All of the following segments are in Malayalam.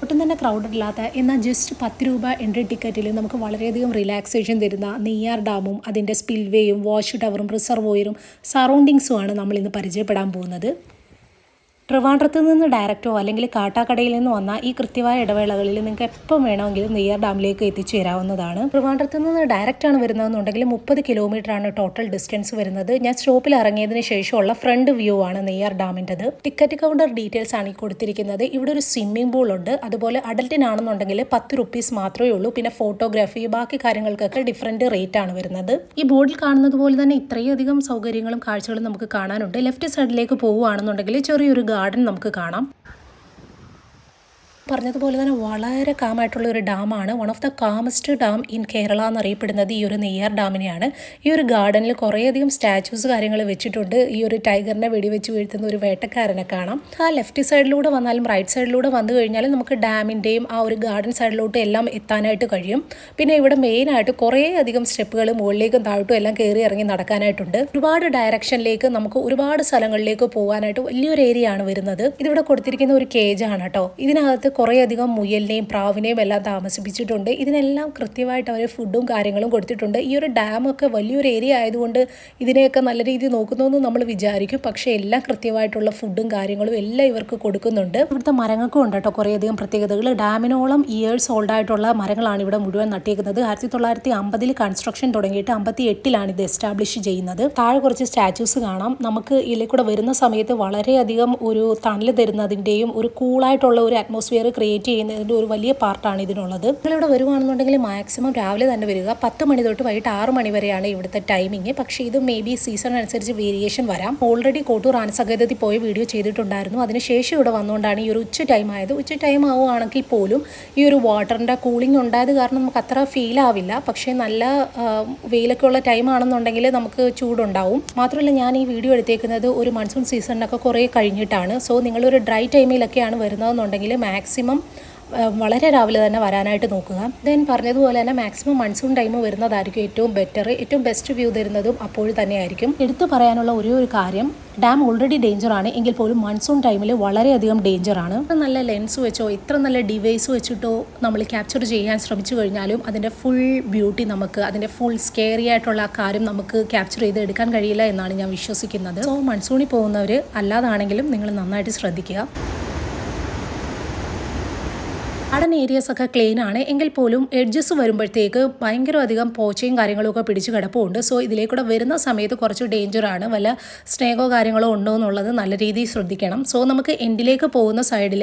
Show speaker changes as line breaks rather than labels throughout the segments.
ഒട്ടും തന്നെ ക്രൗഡഡ് ഇല്ലാത്ത എന്നാൽ ജസ്റ്റ് 10 രൂപ എൻട്രി ടിക്കറ്റിൽ നമുക്ക് വളരെയധികം റിലാക്സേഷൻ തരുന്ന നെയ്യാർ ഡാമും അതിൻ്റെ സ്പിൽവേയും വാച്ച് ടവറും റിസർവോയറും സറൗണ്ടിങ്സുമാണ് നമ്മൾ ഇന്ന് പരിചയപ്പെടാൻ പോകുന്നത്. ട്രിവാൻഡ്രത്ത് നിന്ന് ഡയറക്റ്റോ അല്ലെങ്കിൽ കാട്ടാക്കടയിൽ നിന്ന് വന്ന ഈ കൃത്യമായ ഇടവേളകളിൽ നിങ്ങൾക്ക് എപ്പം വേണമെങ്കിലും നെയ്യാർ ഡാമിലേക്ക് എത്തിച്ചേരാവുന്നതാണ്. ട്രിവാൻഡ്രത്ത് നിന്ന് ഡയറക്റ്റ് ആണ് വരുന്നതെന്നുണ്ടെങ്കിൽ 30 കിലോമീറ്റർ ആണ് ടോട്ടൽ ഡിസ്റ്റൻസ് വരുന്നത്. ഞാൻ സ്റ്റോപ്പിൽ ഇറങ്ങിയതിന് ശേഷമുള്ള ഫ്രണ്ട് വ്യൂ ആണ് നെയ്യാർ ഡാമിൻ്റെത്. ടിക്കറ്റ് കൗണ്ടർ ഡീറ്റെയിൽസ് ആണ് ഈ കൊടുത്തിരിക്കുന്നത്. ഇവിടെ ഒരു സ്വിമ്മിംഗ് പൂൾ ഉണ്ട്. അതുപോലെ അഡൽറ്റിനാണെന്നുണ്ടെങ്കിൽ 10 റുപ്പീസ് മാത്രമേ ഉള്ളൂ. പിന്നെ ഫോട്ടോഗ്രാഫി ബാക്കി കാര്യങ്ങൾക്കൊക്കെ ഡിഫറൻറ്റ് റേറ്റ് ആണ് വരുന്നത്. ഈ ബോർഡിൽ കാണുന്നത് പോലെ തന്നെ ഇത്രയധികം സൗകര്യങ്ങളും കാഴ്ചകളും നമുക്ക് കാണാനുണ്ട്. ലെഫ്റ്റ് സൈഡിലേക്ക് പോവുകയാണെന്നുണ്ടെങ്കിൽ ചെറിയൊരു ഗാർഡൻ നമുക്ക് കാണാം. പറഞ്ഞതുപോലെ തന്നെ വളരെ കാമായിട്ടുള്ള ഒരു ഡാമാണ്. One of the calmest dam in Kerala എന്നറിയപ്പെടുന്നത് ഈ ഒരു നെയ്യാർ ഡാമിനെയാണ്. ഈ ഒരു ഗാർഡനിൽ കുറേയധികം സ്റ്റാച്യൂസ് കാര്യങ്ങൾ വെച്ചിട്ടുണ്ട്. ഈ ഒരു ടൈഗറിനെ വെടിവെച്ച് വീഴ്ത്തുന്ന ഒരു വേട്ടക്കാരനെ കാണാം. ആ ലെഫ്റ്റ് സൈഡിലൂടെ വന്നാലും റൈറ്റ് സൈഡിലൂടെ വന്നു കഴിഞ്ഞാലും നമുക്ക് ഡാമിൻ്റെയും ആ ഒരു ഗാർഡൻ സൈഡിലോട്ട് എല്ലാം എത്താനായിട്ട് കഴിയും. പിന്നെ ഇവിടെ മെയിനായിട്ട് കുറേയധികം സ്റ്റെപ്പുകൾ മുകളിലേക്കും താഴോട്ടും എല്ലാം കയറി ഇറങ്ങി നടക്കാനായിട്ടുണ്ട്. ഒരുപാട് ഡയറക്ഷനിലേക്ക് നമുക്ക് ഒരുപാട് സ്ഥലങ്ങളിലേക്ക് പോകാനായിട്ട് വലിയൊരു ഏരിയ ആണ് വരുന്നത്. ഇതിവിടെ കൊടുത്തിരിക്കുന്ന ഒരു കേജാണ് കേട്ടോ. ഇതിനകത്ത് കുറേയധികം മുയലിനെയും പ്രാവിനെയും എല്ലാം താമസിപ്പിച്ചിട്ടുണ്ട്. ഇതിനെല്ലാം കൃത്യമായിട്ട് അവർ ഫുഡും കാര്യങ്ങളും കൊടുത്തിട്ടുണ്ട്. ഈ ഒരു ഡാമൊക്കെ വലിയൊരു ഏരിയ ആയതുകൊണ്ട് ഇതിനെയൊക്കെ നല്ല രീതിയിൽ നോക്കുന്നതെന്ന് നമ്മൾ വിചാരിക്കും. പക്ഷേ എല്ലാം കൃത്യമായിട്ടുള്ള ഫുഡും കാര്യങ്ങളും എല്ലാം ഇവർക്ക് കൊടുക്കുന്നുണ്ട്. ഇവിടുത്തെ മരങ്ങൾക്കും ഉണ്ട് കേട്ടോ കുറേയധികം പ്രത്യേകതകൾ. ഡാമിനോളം ഇയേഴ്സ് ഓൾഡ് ആയിട്ടുള്ള മരങ്ങളാണ് ഇവിടെ മുഴുവൻ നട്ടിരിക്കുന്നത്. 1950 കൺസ്ട്രക്ഷൻ തുടങ്ങിയിട്ട് 58 ഇത് എസ്റ്റാബ്ലിഷ് ചെയ്യുന്നത്. താഴെ കുറച്ച് സ്റ്റാച്യൂസ് കാണാം. നമുക്ക് ഇതിൽ കൂടെ വരുന്ന സമയത്ത് വളരെയധികം ഒരു തണൽ തരുന്നതിൻ്റെയും ഒരു കൂളായിട്ടുള്ള ഒരു അറ്റ്മോസ്ഫിയർ ക്രിയേറ്റ് ചെയ്യുന്നതിൻ്റെ ഒരു വലിയ പാർട്ടാണ് ഇതിനുള്ളത്. നിങ്ങളിവിടെ വരുവാണെന്നുണ്ടെങ്കിൽ മാക്സിമം രാവിലെ തന്നെ വരിക. 10 മണി തൊട്ട് വൈകിട്ട് 6 മണി വരെയാണ് ഇവിടുത്തെ ടൈമിങ്. പക്ഷേ ഇത് മേ ബി സീസൺ അനുസരിച്ച് വേരിയേഷൻ വരാം. ഓൾറെഡി കോട്ടൂർ ആനസങ്കേതത്തിൽ പോയി വീഡിയോ ചെയ്തിട്ടുണ്ടായിരുന്നു. അതിനുശേഷം ഇവിടെ വന്നുകൊണ്ടാണ് ഈ ഒരു ഉച്ച ടൈം ആയത്. ഉച്ച ടൈം ആവുകയാണെങ്കിൽ പോലും ഈ ഒരു വാട്ടറിൻ്റെ കൂളിംഗ് ഉണ്ടായത് കാരണം നമുക്ക് അത്ര ഫീൽ ആവില്ല. പക്ഷേ നല്ല വെയിലൊക്കെ ഉള്ള ടൈം ആണെന്നുണ്ടെങ്കിൽ നമുക്ക് ചൂടുണ്ടാവും. മാത്രമല്ല ഞാൻ ഈ വീഡിയോ എടുത്തേക്കുന്നത് ഒരു മൺസൂൺ സീസണിനൊക്കെ കുറേ കഴിഞ്ഞിട്ടാണ്. സോ നിങ്ങളൊരു ഡ്രൈ ടൈമിലൊക്കെയാണ് വരുന്നതെന്നുണ്ടെങ്കിൽ മാക്സിമം വളരെ രാവിലെ തന്നെ വരാനായിട്ട് നോക്കുക. ദെൻ പറഞ്ഞതുപോലെ തന്നെ മാക്സിമം മൺസൂൺ ടൈം വരുന്നതായിരിക്കും ഏറ്റവും ബെറ്റർ. ഏറ്റവും ബെസ്റ്റ് വ്യൂ തരുന്നതും അപ്പോൾ തന്നെയായിരിക്കും. എടുത്തു പറയാനുള്ള ഒരേ ഒരു കാര്യം, ഡാം ഓൾറെഡി ഡേഞ്ചറാണ് എങ്കിൽ പോലും മൺസൂൺ ടൈമിൽ വളരെയധികം ഡേഞ്ചറാണ്. നല്ല ലെൻസ് വെച്ചോ ഇത്ര നല്ല ഡിവൈസ് വെച്ചിട്ടോ നമ്മൾ ക്യാപ്ചർ ചെയ്യാൻ ശ്രമിച്ചു കഴിഞ്ഞാലും അതിൻ്റെ ഫുൾ ബ്യൂട്ടി നമുക്ക്, അതിൻ്റെ ഫുൾ സ്കെയറി ആയിട്ടുള്ള ആ കാര്യം നമുക്ക് ക്യാപ്ചർ ചെയ്ത് എടുക്കാൻ കഴിയില്ല എന്നാണ് ഞാൻ വിശ്വസിക്കുന്നത്. സോ മൺസൂണിൽ പോകുന്നവർ അല്ലാതാണെങ്കിലും നിങ്ങൾ നന്നായിട്ട് ശ്രദ്ധിക്കുക. ഗാർഡൻ ഏരിയസ് ഒക്കെ ക്ലീൻ ആണ് എങ്കിൽ പോലും എഡ്ജസ് വരുമ്പോഴത്തേക്ക് ഭയങ്കര അധികം പോച്ചയും കാര്യങ്ങളൊക്കെ പിടിച്ച് കിടപ്പുണ്ട്. സോ ഇതിലേക്കൂടെ വരുന്ന സമയത്ത് കുറച്ച് ഡേഞ്ചറാണ്. വല്ല സ്നേഹോ കാര്യങ്ങളോ ഉണ്ടോ എന്നുള്ളത് നല്ല രീതിയിൽ ശ്രദ്ധിക്കണം. സോ നമുക്ക് എൻഡിലേക്ക് പോകുന്ന സൈഡിൽ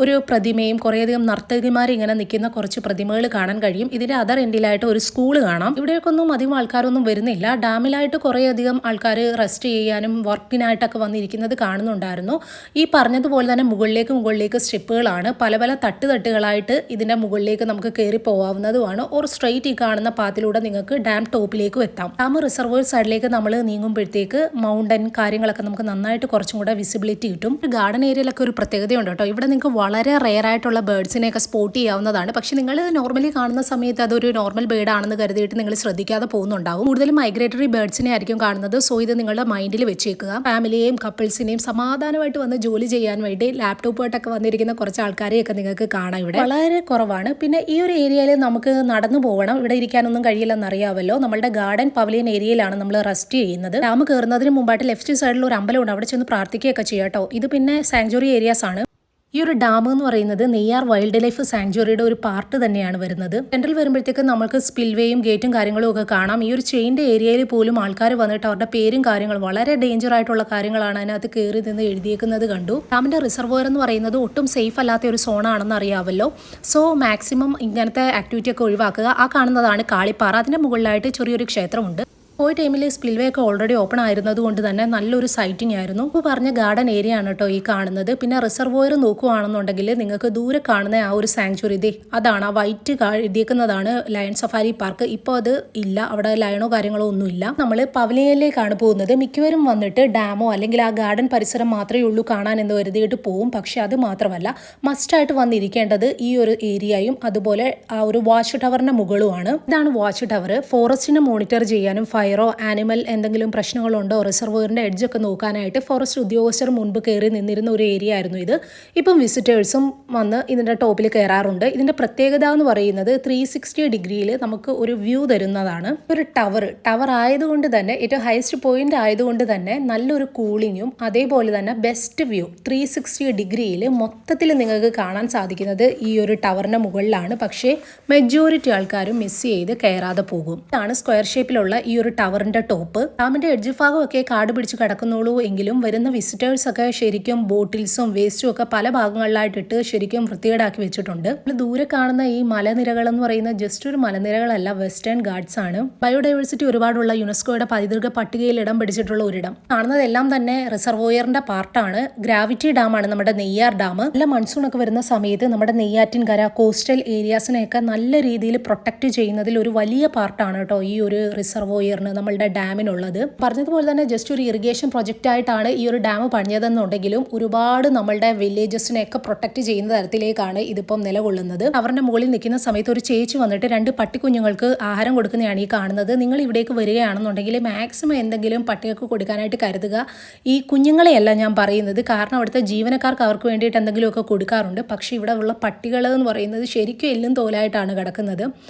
ഒരു പ്രതിമയും കുറേയധികം നർത്തകിമാർ ഇങ്ങനെ നിൽക്കുന്ന കുറച്ച് പ്രതിമകൾ കാണാൻ കഴിയും. ഇതിൻ്റെ അതർ എൻഡിലായിട്ട് ഒരു സ്കൂൾ കാണാം. ഇവിടേക്കൊന്നും അധികം ആൾക്കാരൊന്നും വരുന്നില്ല. ഡാമിലായിട്ട് കുറേയധികം ആൾക്കാർ റെസ്റ്റ് ചെയ്യാനും വർക്കിനായിട്ടൊക്കെ വന്നിരിക്കുന്നത് കാണുന്നുണ്ടായിരുന്നു. ഈ പറഞ്ഞതുപോലെ തന്നെ മുകളിലേക്ക് സ്റ്റെപ്പുകളാണ്. പല പല തട്ടുകളായിട്ട് ഇതിൻ്റെ മുകളിലേക്ക് നമുക്ക് കയറി പോകാവുന്നതുമാണ്. ഒരു സ്ട്രെയിറ്റ് ഈ കാണുന്ന പാത്തിലൂടെ നിങ്ങൾക്ക് ഡാം ടോപ്പിലേക്കും എത്താം. ഡാം റിസർവോയർ സൈഡിലേക്ക് നമ്മൾ നീങ്ങുമ്പോഴത്തേക്ക് മൗണ്ടൻ കാര്യങ്ങളൊക്കെ നമുക്ക് നന്നായിട്ട് കുറച്ചും കൂടെ വിസിബിലിറ്റി കിട്ടും. ഗാർഡൻ ഏരിയയിലൊക്കെ ഒരു പ്രത്യേകതയുണ്ട് കേട്ടോ. ഇവിടെ നിങ്ങൾക്ക് വളരെ റെയർ ആയിട്ടുള്ള ബേർഡ്സിനെയൊക്കെ സ്പോട്ട് ചെയ്യാവുന്നതാണ്. പക്ഷേ നിങ്ങൾ നോർമലി കാണുന്ന സമയത്ത് അതൊരു നോർമൽ ബേർഡ് ആണെന്ന് കരുതിയിട്ട് നിങ്ങൾ ശ്രദ്ധിക്കാതെ പോകുന്നുണ്ടാവും. കൂടുതലും മൈഗ്രേറ്ററി ബേർഡ്സിനെ ആയിരിക്കും കാണുന്നത്. സോ ഇത് നിങ്ങളുടെ മൈൻഡിൽ വെച്ചേക്കുക. ഫാമിലിയെയും കപ്പിൾസിനെയും സമാധാനമായിട്ട് വന്ന് ജോലി ചെയ്യാൻ വേണ്ടി ലാപ്ടോപ്പായിട്ടൊക്കെ വന്നിരിക്കുന്ന കുറച്ച് ആൾക്കാരെയൊക്കെ നിങ്ങൾക്ക് കാണാം. ഇവിടെ വളരെ കുറവാണ്. പിന്നെ ഈ ഒരു ഏരിയയിൽ നമുക്ക് നടന്നു പോകണം. ഇവിടെ ഇരിക്കാനൊന്നും കഴിയില്ലെന്നറിയാമല്ലോ. നമ്മുടെ ഗാർഡൻ പവലിയൻ ഏരിയയിലാണ് നമ്മൾ റെസ്റ്റ് ചെയ്യുന്നത്. ഡാം കയറുന്നതിന് മുമ്പായിട്ട് ലെഫ്റ്റ് സൈഡിൽ ഒരു അമ്പലമുണ്ട്. അവിടെ ചെന്ന് പ്രാർത്ഥിക്കുകയൊക്കെ ചെയ്യാം കേട്ടോ. ഇത് പിന്നെ സാങ്ച്വറി ഏരിയാസ് ആണ്. ഈ ഒരു ഡാം എന്ന് പറയുന്നത് നെയ്യാർ വൈൽഡ് ലൈഫ് സാങ്ച്വറിയുടെ ഒരു പാർട്ട് തന്നെയാണ് വരുന്നത്. സെൻട്രൽ വരുമ്പോഴത്തേക്ക് നമുക്ക് സ്പിൽവേയും ഗേറ്റും കാര്യങ്ങളും ഒക്കെ കാണാം. ഈ ഒരു ചെയിൻ്റെ ഏരിയയിൽ പോലും ആൾക്കാർ വന്നിട്ട് അവരുടെ പേരും കാര്യങ്ങളും വളരെ ഡേഞ്ചർ ആയിട്ടുള്ള കാര്യങ്ങളാണ് അതിനകത്ത് കയറി നിന്ന് എഴുതിയേക്കുന്നത് കണ്ടു. ഡാമിൻ്റെ റിസർവോയർ എന്ന് പറയുന്നത് ഒട്ടും സേഫ് അല്ലാത്ത ഒരു സോണാണെന്ന് അറിയാമല്ലോ. സോ മാക്സിമം ഇങ്ങനത്തെ ആക്ടിവിറ്റി ഒക്കെ ഒഴിവാക്കുക. ആ കാണുന്നതാണ് കാളിപ്പാറ. അതിൻ്റെ മുകളിലായിട്ട് ചെറിയൊരു ക്ഷേത്രമുണ്ട്. പോയ ടൈമിൽ സ്പിൽവേ ഒക്കെ ഓൾറെഡി ഓപ്പൺ ആയിരുന്നത് കൊണ്ട് തന്നെ നല്ലൊരു സൈറ്റിംഗ് ആയിരുന്നു. ഇപ്പോൾ പറഞ്ഞ ഗാർഡൻ ഏരിയ ആണ് കേട്ടോ ഈ കാണുന്നത്. പിന്നെ റിസർവോയർ നോക്കുകയാണെന്നുണ്ടെങ്കിൽ നിങ്ങൾക്ക് ദൂരെ കാണുന്ന ആ ഒരു സാങ്ച്വറി അതാണ് ആ വൈറ്റ് എഴുതിയേക്കുന്നതാണ് ലയൺ സഫാരി പാർക്ക്. ഇപ്പോൾ അത് ഇല്ല, അവിടെ ലയണോ കാര്യങ്ങളോ ഒന്നുമില്ല. നമ്മൾ പവലിയനിലേക്കാണ് പോകുന്നത്. മിക്കവരും വന്നിട്ട് ഡാമോ അല്ലെങ്കിൽ ആ ഗാർഡൻ പരിസരം മാത്രമേ ഉള്ളൂ കാണാൻ എന്ന് കരുതിയിട്ട് പോവും. പക്ഷെ അത് മാത്രമല്ല, മസ്റ്റായിട്ട് വന്നിരിക്കേണ്ടത് ഈ ഒരു ഏരിയയും അതുപോലെ ആ ഒരു വാച്ച് ടവറിന്റെ മുകളുമാണ്. ഇതാണ് വാച്ച് ടവർ. ഫോറസ്റ്റിനെ മോണിറ്റർ ചെയ്യാനും ഫയർ ഫയറോ ആനിമൽ എന്തെങ്കിലും പ്രശ്നങ്ങളുണ്ടോ റിസർവോയറിൻ്റെ എഡ്ജൊക്കെ നോക്കാനായിട്ട് ഫോറസ്റ്റ് ഉദ്യോഗസ്ഥർ മുൻപ് കയറി നിന്നിരുന്ന ഒരു ഏരിയ ആയിരുന്നു ഇത്. ഇപ്പം വിസിറ്റേഴ്സും വന്ന് ഇതിൻ്റെ ടോപ്പിൽ കയറാറുണ്ട്. ഇതിൻ്റെ പ്രത്യേകത എന്ന് പറയുന്നത് 360 ഡിഗ്രിയിൽ നമുക്ക് ഒരു വ്യൂ തരുന്നതാണ്. ഒരു ടവർ ആയതുകൊണ്ട് തന്നെ ഏറ്റവും ഹയസ്റ്റ് പോയിന്റ് ആയതുകൊണ്ട് തന്നെ നല്ലൊരു കൂളിങ്ങും അതേപോലെ തന്നെ ബെസ്റ്റ് വ്യൂ 360 ഡിഗ്രിയിൽ മൊത്തത്തിൽ നിങ്ങൾക്ക് കാണാൻ സാധിക്കുന്നത് ഈ ഒരു ടവറിൻ്റെ മുകളിലാണ്. പക്ഷേ മെജോറിറ്റി ആൾക്കാരും മിസ് ചെയ്ത് കയറാതെ പോകും. ഇതാണ് സ്ക്വയർ ഷേപ്പിലുള്ള ഈ ഒരു ടവറിന്റെ ടോപ്പ്. ഡാമിന്റെ എഡ്ജ് ഭാഗമൊക്കെ കാട് പിടിച്ച് കിടക്കുന്നുള്ളൂ എങ്കിലും വരുന്ന വിസിറ്റേഴ്സ് ഒക്കെ ശരിക്കും ബോട്ടിൽസും വേസ്റ്റും ഒക്കെ പല ഭാഗങ്ങളിലായിട്ടിട്ട് ശരിക്കും വൃത്തികേടാക്കി വെച്ചിട്ടുണ്ട്. ദൂരെ കാണുന്ന ഈ മലനിരകൾ എന്ന് പറയുന്ന ജസ്റ്റ് ഒരു മലനിരകളല്ല, വെസ്റ്റേൺ ഗാർഡ്സ് ആണ്. ബയോഡൈവേഴ്സിറ്റി ഒരുപാടുള്ള യുനെസ്കോയുടെ പൈതൃക പട്ടികയിൽ ഇടം പിടിച്ചിട്ടുള്ള ഒരിടം. കാണുന്നതെല്ലാം തന്നെ റിസർവോയറിന്റെ പാർട്ടാണ്. ഗ്രാവിറ്റി ഡാമാണ് നമ്മുടെ നെയ്യാർ ഡാം. നല്ല മൺസൂൺ ഒക്കെ വരുന്ന സമയത്ത് നമ്മുടെ നെയ്യാറ്റിൻകര കോസ്റ്റൽ ഏരിയാസിനെയൊക്കെ നല്ല രീതിയിൽ പ്രൊട്ടക്ട് ചെയ്യുന്നതിൽ ഒരു വലിയ പാർട്ടാണ് കേട്ടോ ഈ ഒരു റിസർവോയറിന് നമ്മളുടെ ഡാമിനുള്ളത്. പറഞ്ഞതുപോലെ തന്നെ ജസ്റ്റ് ഒരു ഇറിഗേഷൻ പ്രൊജക്റ്റ് ആയിട്ടാണ് ഈ ഒരു ഡാം പണിഞ്ഞതെന്നുണ്ടെങ്കിലും ഒരുപാട് നമ്മളുടെ വില്ലേജസിനെയൊക്കെ പ്രൊട്ടക്ട് ചെയ്യുന്ന തരത്തിലേക്കാണ് ഇതിപ്പം നിലകൊള്ളുന്നത്. അവരുടെ മുകളിൽ നിൽക്കുന്ന സമയത്ത് ഒരു ചേച്ചി വന്നിട്ട് 2 പട്ടിക്കുഞ്ഞുങ്ങൾക്ക് ആഹാരം കൊടുക്കുന്നതാണ് ഈ കാണുന്നത്. നിങ്ങൾ ഇവിടേക്ക് വരികയാണെന്നുണ്ടെങ്കിൽ മാക്സിമം എന്തെങ്കിലും പട്ടികൾക്ക് കൊടുക്കാനായിട്ട് കരുതുക. ഈ കുഞ്ഞുങ്ങളെയല്ല ഞാൻ പറയുന്നത്, കാരണം അവിടുത്തെ ജീവനക്കാർക്ക് അവർക്ക് വേണ്ടിയിട്ട് എന്തെങ്കിലുമൊക്കെ കൊടുക്കാറുണ്ട്. പക്ഷേ ഇവിടെ ഉള്ള പട്ടികൾ എന്ന് പറയുന്നത് ശരിക്കും എല്ലും തോലായിട്ടാണ് കിടക്കുന്നത്.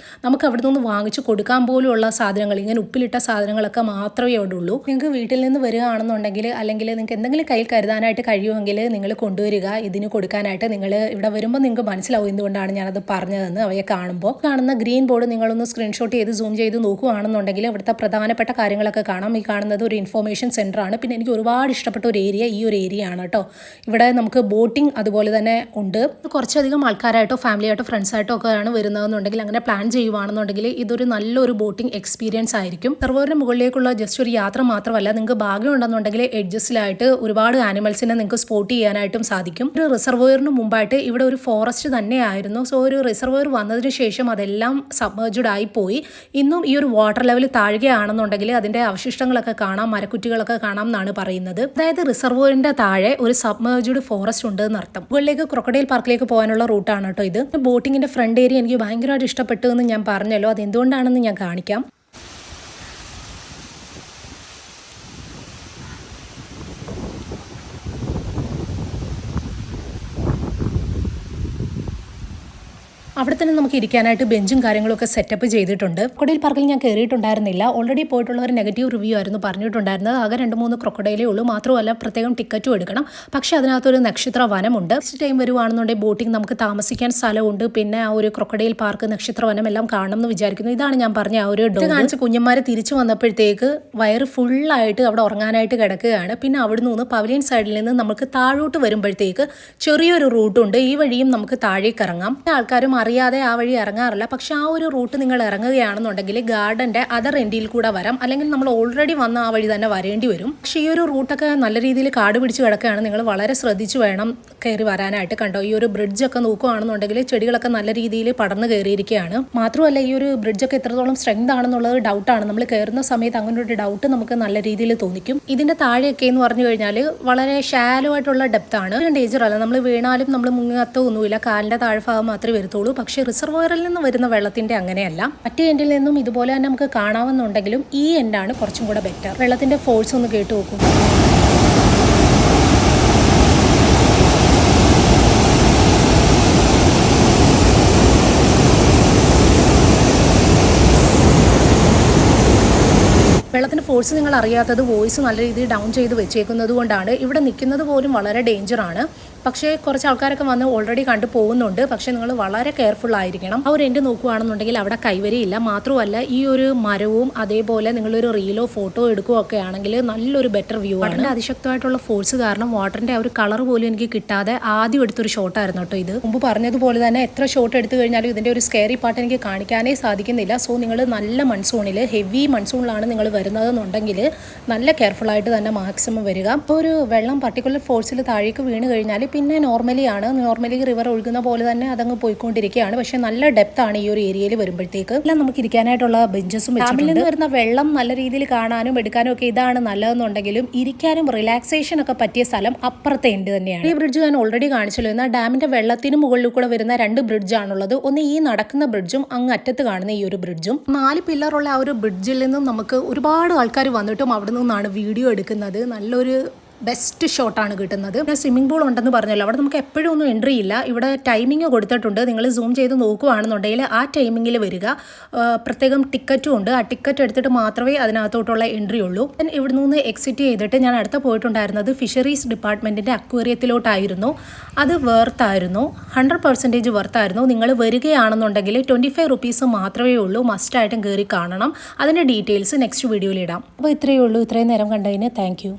നമുക്ക് അവിടെ നിന്ന് വാങ്ങിച്ച് കൊടുക്കാൻ പോലുള്ള സാധനങ്ങൾ, ഇങ്ങനെ ഉപ്പിലിട്ട സാധനങ്ങളൊക്കെ മാത്രമേ അവിടെ ഉള്ളൂ. നിങ്ങൾക്ക് വീട്ടിൽ നിന്ന് വരികയാണെന്നുണ്ടെങ്കിൽ അല്ലെങ്കിൽ നിങ്ങൾക്ക് എന്തെങ്കിലും കയ്യിൽ കരുതാനായിട്ട് കഴിയുമെങ്കിൽ നിങ്ങൾ കൊണ്ടുവരിക ഇതിന് കൊടുക്കാനായിട്ട്. നിങ്ങൾ ഇവിടെ വരുമ്പോൾ നിങ്ങൾക്ക് മനസ്സിലാവും എന്തുകൊണ്ടാണ് ഞാനത് പറഞ്ഞതെന്ന്. അവയെ കാണുമ്പോൾ കാണുന്ന ഗ്രീൻ ബോർഡ് നിങ്ങളൊന്ന് സ്ക്രീൻഷോട്ട് ചെയ്ത് സൂം ചെയ്ത് നോക്കുകയാണെന്നുണ്ടെങ്കിൽ ഇവിടുത്തെ പ്രധാനപ്പെട്ട കാര്യങ്ങളൊക്കെ കാണാം. ഈ കാണുന്നത് ഒരു ഇൻഫോർമേഷൻ സെൻ്റർ ആണ്. പിന്നെ എനിക്ക് ഒരുപാട് ഇഷ്ടപ്പെട്ട ഒരു ഏരിയ ഈ ഒരു ഏരിയ ആണ് കേട്ടോ. ഇവിടെ നമുക്ക് ബോട്ടിംഗ് അതുപോലെ തന്നെ ഉണ്ട്. കുറച്ചധികം ആൾക്കാരായിട്ടോ ഫാമിലിയായിട്ടോ ഫ്രണ്ട്സായിട്ടോ ഒക്കെയാണ് വരുന്നതെന്നുണ്ടെങ്കിൽ അങ്ങനെ പ്ലാൻ ചെയ്യുവാണെന്നുണ്ടെങ്കിൽ ഇതൊരു നല്ലൊരു ബോട്ടിംഗ് എക്സ്പീരിയൻസ് ആയിരിക്കും. റിസർവോയറിന് മുകളിലേക്കുള്ള ജസ്റ്റ് ഒരു യാത്ര മാത്രമല്ല, നിങ്ങൾക്ക് ഭാഗ്യം ഉണ്ടെന്നുണ്ടെങ്കിൽ എഡ്ജസിലായിട്ട് ഒരുപാട് ആനിമൽസിനെ നിങ്ങൾക്ക് സ്പോട്ട് ചെയ്യാനായിട്ടും സാധിക്കും. ഒരു റിസർവോയറിന് മുമ്പായിട്ട് ഇവിടെ ഒരു ഫോറസ്റ്റ് തന്നെയായിരുന്നു. സോ ഒരു റിസർവോയർ വന്നതിന് ശേഷം അതെല്ലാം സബ്മേർജ്ഡ് ആയി പോയി. ഇന്നും ഈ ഒരു വാട്ടർ ലെവൽ താഴുകയാണെന്നുണ്ടെങ്കിൽ അതിന്റെ അവശിഷ്ടങ്ങളൊക്കെ കാണാം, മരക്കുറ്റികളൊക്കെ കാണാം എന്നാണ് പറയുന്നത്. അതായത് റിസർവോയറിന്റെ താഴെ ഒരു സബ്മേർജ്ഡ് ഫോറസ്റ്റ് ഉണ്ട് എന്നർത്ഥം. മുകളിലേക്ക് ക്രൊക്കഡൈൽ പാർക്കിലേക്ക് പോകാനുള്ള റൂട്ടാണ് കേട്ടോ ഇത്. ബോട്ടിങ്ങിന്റെ ഫ്രണ്ട് ഏരിയ എനിക്ക് ഭയങ്കരമായിട്ട് ഇഷ്ടപ്പെട്ടു എന്ന് ഞാൻ പറഞ്ഞല്ലോ. അതെന്തുകൊണ്ടാണെന്ന് ഞാൻ കാണിക്കാം. അവിടെ തന്നെ നമുക്ക് ഇരിക്കാനായിട്ട് ബെഞ്ചും കാര്യങ്ങളൊക്കെ സെറ്റപ്പ് ചെയ്തിട്ടുണ്ട്. ക്രൊക്കഡൈൽ പാർക്കിൽ ഞാൻ കയറിയിട്ടുണ്ടായിരുന്നില്ല. ഓൾറെഡി പോയിട്ടുള്ളവർ നെഗറ്റീവ് റിവ്യൂ ആയിരുന്നു പറഞ്ഞിട്ടുണ്ടായിരുന്നത്. ആകെ 2-3 ക്രൊക്കഡൈലേ ഉള്ളൂ. മാത്രമല്ല പ്രത്യേകം ടിക്കറ്റും എടുക്കണം. പക്ഷേ അതിനകത്തൊരു നക്ഷത്ര വനമുണ്ട്. നെക്സ്റ്റ് ടൈം വരുവാണെന്നുണ്ടെങ്കിൽ ബോട്ടിംഗ് നമുക്ക് താമസിക്കാൻ സ്ഥലമുണ്ട്. പിന്നെ ആ ഒരു ക്രൊക്കഡൈൽ പാർക്ക്, നക്ഷത്ര വനം എല്ലാം കാണണം എന്ന് വിചാരിക്കുന്നു. ഇതാണ് ഞാൻ പറഞ്ഞ ആ ഒരു ഡോഗ്. കാണിച്ച് കുഞ്ഞന്മാരെ തിരിച്ചു വന്നപ്പോഴത്തേക്ക് വയറ് ഫുള്ളായിട്ട് അവിടെ ഉറങ്ങാനായിട്ട് കിടക്കുകയാണ്. പിന്നെ അവിടെ നിന്ന് പവലിയൻ സൈഡിൽ നിന്ന് നമുക്ക് താഴോട്ട് വരുമ്പോഴത്തേക്ക് ചെറിയൊരു റൂട്ടുണ്ട്. ഈ വഴിയും നമുക്ക് താഴേക്ക് ഇറങ്ങാം. ആൾക്കാരും അറിയാതെ ആ വഴി ഇറങ്ങാറില്ല. പക്ഷെ ആ ഒരു റൂട്ട് നിങ്ങൾ ഇറങ്ങുകയാണെന്നുണ്ടെങ്കിൽ ഗാർഡന്റെ അതർ എൻഡിൽ കൂടെ വരാം, അല്ലെങ്കിൽ നമ്മൾ ഓൾറെഡി വന്ന ആ വഴി തന്നെ വരേണ്ടി വരും. പക്ഷെ ഈ ഒരു റൂട്ടൊക്കെ നല്ല രീതിയിൽ കാട് പിടിച്ച് കിടക്കുകയാണ്. നിങ്ങൾ വളരെ ശ്രദ്ധിച്ചു വേണം കയറി വരാനായിട്ട്. കണ്ടോ, ഈ ഒരു ബ്രിഡ്ജൊക്കെ നോക്കുകയാണെന്നുണ്ടെങ്കിൽ ചെടികളൊക്കെ നല്ല രീതിയിൽ പടർന്നു കയറിയിരിക്കുകയാണ്. മാത്രമല്ല ഈ ഒരു ബ്രിഡ്ജൊക്കെ എത്രത്തോളം സ്ട്രെങ്ത് ആണെന്നുള്ളത് ഡൗട്ടാണ്. നമ്മൾ കയറുന്ന സമയത്ത് അങ്ങനെ ഒരു ഡൗട്ട് നമുക്ക് നല്ല രീതിയിൽ തോന്നിക്കും. ഇതിന്റെ താഴെയൊക്കെ എന്ന് പറഞ്ഞു കഴിഞ്ഞാൽ വളരെ ഷാലോ ആയിട്ടുള്ള ഡെപ്ത് ആണ്. ഡേഞ്ചർ അല്ല, നമ്മൾ വീണാലും നമ്മൾ മുങ്ങത്തൊന്നുമില്ല, കാലിന്റെ താഴ്ഭാഗം മാത്രമേ വരത്തുള്ളൂ. പക്ഷേ റിസർവോയറിൽ നിന്ന് വരുന്ന വെള്ളത്തിന്റെ അങ്ങനെയല്ല. മറ്റേ എൻഡിൽ നിന്നും ഇതുപോലെ തന്നെ നമുക്ക് കാണാവുന്നുണ്ടെങ്കിലും ഈ എൻഡാണ് കുറച്ചും കൂടെ ബെറ്റർ. വെള്ളത്തിന്റെ ഫോഴ്സ് ഒന്ന് കേട്ട് നോക്കും. വെള്ളത്തിൻ്റെ ഫോഴ്സ് നിങ്ങൾ അറിയാത്തത് വോയിസ് നല്ല രീതിയിൽ ഡൗൺ ചെയ്ത് വെച്ചേക്കുന്നത് കൊണ്ടാണ്. ഇവിടെ നിൽക്കുന്നത് പോലും വളരെ ഡേഞ്ചറാണ്. പക്ഷേ കുറച്ച് ആൾക്കാരൊക്കെ വന്ന് ഓൾറെഡി കണ്ടു പോകുന്നുണ്ട്. പക്ഷേ നിങ്ങൾ വളരെ കെയർഫുൾ ആയിരിക്കണം. ആ ഒരു എൻഡ് നോക്കുകയാണെന്നുണ്ടെങ്കിൽ അവിടെ കൈവരിയില്ല. മാത്രമല്ല ഈ ഒരു മരവും അതേപോലെ നിങ്ങളൊരു റീലോ ഫോട്ടോ എടുക്കുകയോ ഒക്കെ ആണെങ്കിൽ നല്ലൊരു ബെറ്റർ വ്യൂ ആണ്. അതിൻ്റെ അതിശക്തമായിട്ടുള്ള ഫോഴ്സ് കാരണം വാട്ടറിൻ്റെ ആ ഒരു കളർ പോലും എനിക്ക് കിട്ടാതെ ആദ്യം എടുത്തൊരു ഷോട്ടായിരുന്നു കേട്ടോ ഇത്. മുമ്പ് പറഞ്ഞതുപോലെ തന്നെ എത്ര ഷോട്ട് എടുത്തു കഴിഞ്ഞാലും ഇതിൻ്റെ ഒരു സ്കെയറി പാർട്ട് എനിക്ക് കാണിക്കാനേ സാധിക്കുന്നില്ല. സോ നിങ്ങൾ നല്ല മൺസൂണിൽ, ഹെവി മൺസൂണിലാണ് നിങ്ങൾ വരുന്നതെന്നുണ്ടെങ്കിൽ നല്ല കെയർഫുള്ളായിട്ട് തന്നെ മാക്സിമം വരിക. അപ്പോൾ ഒരു വെള്ളം പർട്ടിക്കുലർ ഫോഴ്സിൽ താഴേക്ക് വീണ് കഴിഞ്ഞാൽ പിന്നെ നോർമലി റിവർ ഒഴുകുന്ന പോലെ തന്നെ അതങ്ങ് പോയിക്കൊണ്ടിരിക്കുകയാണ്. പക്ഷേ നല്ല ഡെപ്ത് ആണ് ഈ ഒരു ഏരിയയിൽ വരുമ്പോഴത്തേക്ക്. എല്ലാം നമുക്ക് ഇരിക്കാനായിട്ടുള്ള ബെഞ്ചസും ഡാമിൽ നിന്ന് വരുന്ന വെള്ളം നല്ല രീതിയിൽ കാണാനും എടുക്കാനും ഒക്കെ ഇതാണ് നല്ലതെന്നുണ്ടെങ്കിലും ഇരിക്കാനും റിലാക്സേഷൻ ഒക്കെ പറ്റിയ സ്ഥലം അപ്പുറത്തെ എൻഡ് തന്നെയാണ്. ഈ ബ്രിഡ്ജ് ഞാൻ ഓൾറെഡി കാണിച്ചല്ലോ. എന്നാൽ ഡാമിന്റെ വെള്ളത്തിന് മുകളിൽ കൂടെ വരുന്ന 2 ബ്രിഡ്ജാണുള്ളത്. ഒന്ന് ഈ നടക്കുന്ന ബ്രിഡ്ജും അങ്ങ് അറ്റത്ത് കാണുന്ന ഈ ഒരു ബ്രിഡ്ജും. 4 പില്ലറുള്ള ആ ഒരു ബ്രിഡ്ജിൽ നിന്നും നമുക്ക് ഒരുപാട് ആൾക്കാർ വന്നിട്ടും അവിടെ നിന്നാണ് വീഡിയോ എടുക്കുന്നത്. നല്ലൊരു ബെസ്റ്റ് ഷോട്ടാണ് കിട്ടുന്നത്. പിന്നെ സ്വിമ്മിംഗ് പൂൾ ഉണ്ടെന്ന് പറഞ്ഞല്ലോ. അവിടെ നമുക്ക് എപ്പോഴും ഒന്നും എൻട്രി ഇല്ല. ഇവിടെ ടൈമിംഗ് കൊടുത്തിട്ടുണ്ട്. നിങ്ങൾ സൂം ചെയ്ത് നോക്കുകയാണെന്നുണ്ടെങ്കിൽ ആ ടൈമിങ്ങിൽ വരിക. പ്രത്യേകം ടിക്കറ്റും ഉണ്ട്. ആ ടിക്കറ്റ് എടുത്തിട്ട് മാത്രമേ അതിനകത്തോട്ടുള്ള എൻട്രി ഉള്ളൂ. ഇവിടെ നിന്ന് എക്സിറ്റ് ചെയ്തിട്ട് ഞാൻ അടുത്ത പോയിട്ടുണ്ടായിരുന്നത് ഫിഷറീസ് ഡിപ്പാർട്ട്മെൻറ്റിൻ്റെ അക്വേറിയത്തിലോട്ടായിരുന്നു. അത് വെർത്തായിരുന്നു, 100% വെർത്തായിരുന്നു. നിങ്ങൾ വരികയാണെന്നുണ്ടെങ്കിൽ 25 റുപ്പീസ് മാത്രമേ ഉള്ളൂ. മസ്റ്റായിട്ടും കയറി കാണണം. അതിൻ്റെ ഡീറ്റെയിൽസ് നെക്സ്റ്റ് വീഡിയോയിൽ ഇടാം. അപ്പോൾ ഇത്രയേ ഉള്ളൂ. ഇത്രയും നേരം കണ്ടതിന് താങ്ക് യു.